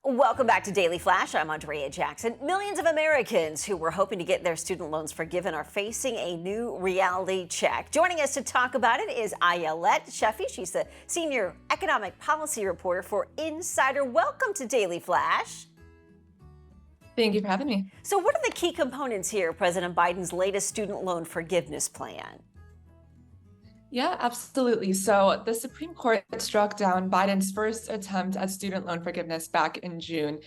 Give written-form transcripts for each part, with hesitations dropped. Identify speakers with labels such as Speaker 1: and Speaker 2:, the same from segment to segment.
Speaker 1: Welcome back to Daily Flash. I'm Andrea Jackson. Millions of Americans who were hoping to get their student loans forgiven are facing a new reality check. Joining us to talk about it is Ayelet Sheffey. She's the senior economic policy reporter for Insider. Welcome to Daily Flash.
Speaker 2: Thank you for having me.
Speaker 1: So what are the key components here of President Biden's latest student loan forgiveness plan?
Speaker 2: Yeah, absolutely. So the Supreme Court struck down Biden's first attempt at student loan forgiveness back in June.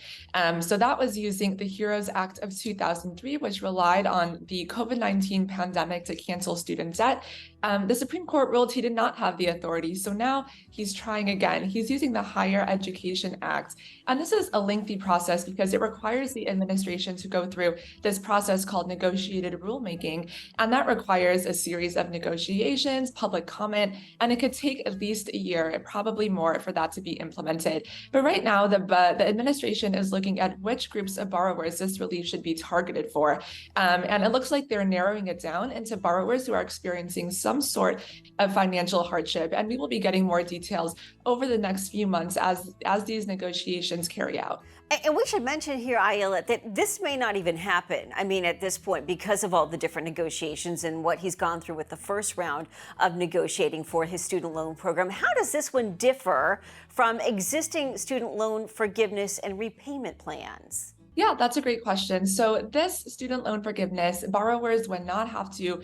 Speaker 2: So that was using the HEROES Act of 2003, which relied on the COVID-19 pandemic to cancel student debt. The Supreme Court ruled he did not have the authority. So now he's trying again. He's using the Higher Education Act. And this is a lengthy process because it requires the administration to go through this process called negotiated rulemaking. And that requires a series of negotiations, public comment, and it could take at least a year, probably more, for that to be implemented. But right now, the administration is looking at which groups of borrowers this relief should be targeted for. And it looks like they're narrowing it down into borrowers who are experiencing some sort of financial hardship. And we will be getting more details over the next few months as these negotiations carry out.
Speaker 1: And we should mention here, Ayelet, that this may not even happen. I mean, at this point, because of all the different negotiations and what he's gone through with the first round of negotiating for his student loan program. How does this one differ from existing student loan forgiveness and repayment plans?
Speaker 2: Yeah, that's a great question. So this student loan forgiveness, borrowers would not have to,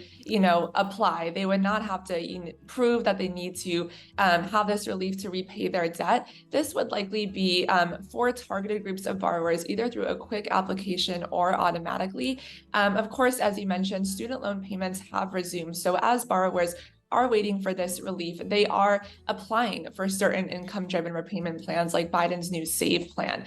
Speaker 2: apply. They would not have to prove that they need to have this relief to repay their debt. This would likely be for targeted groups of borrowers, either through a quick application or automatically. Of course, as you mentioned, student loan payments have resumed. So as borrowers are waiting for this relief, they are applying for certain income-driven repayment plans like Biden's new SAVE plan.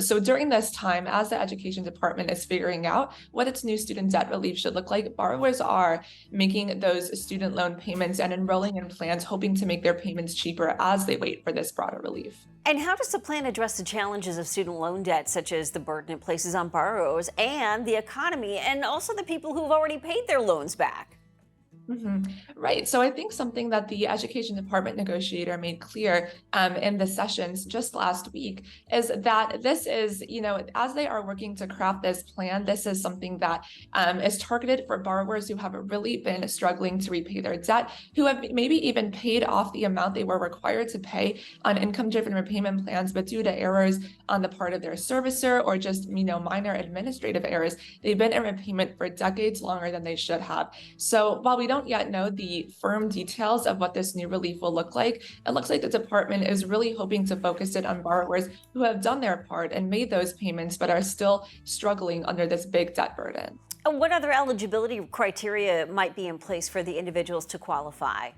Speaker 2: So during this time, as the Education Department is figuring out what its new student debt relief should look like, borrowers are making those student loan payments and enrolling in plans, hoping to make their payments cheaper as they wait for this broader relief.
Speaker 1: And how does the plan address the challenges of student loan debt, such as the burden it places on borrowers and the economy, and also the people who've already paid their loans back?
Speaker 2: Right. So I think something that the Education Department negotiator made clear in the sessions just last week is that this is, as they are working to craft this plan, this is something that is targeted for borrowers who have really been struggling to repay their debt, who have maybe even paid off the amount they were required to pay on income-driven repayment plans, but due to errors on the part of their servicer or just, minor administrative errors, they've been in repayment for decades longer than they should have. So while we don't yet know the firm details of what this new relief will look like, it looks like the department is really hoping to focus it on borrowers who have done their part and made those payments but are still struggling under this big debt burden.
Speaker 1: And what other eligibility criteria might be in place for the individuals to qualify?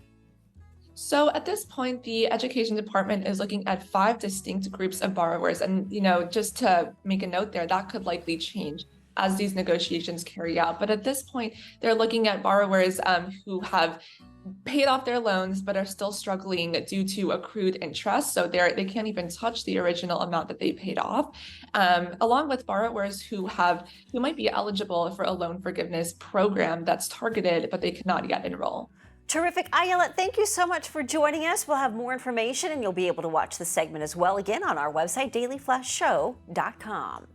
Speaker 2: So at this point, the Education Department is looking at 5 distinct groups of borrowers. And, just to make a note there, that could likely change as these negotiations carry out. But at this point, they're looking at borrowers who have paid off their loans but are still struggling due to accrued interest. So they can't even touch the original amount that they paid off, along with borrowers who might be eligible for a loan forgiveness program that's targeted, but they cannot yet enroll.
Speaker 1: Terrific. Ayelet, thank you so much for joining us. We'll have more information and you'll be able to watch the segment as well again on our website, dailyflashshow.com.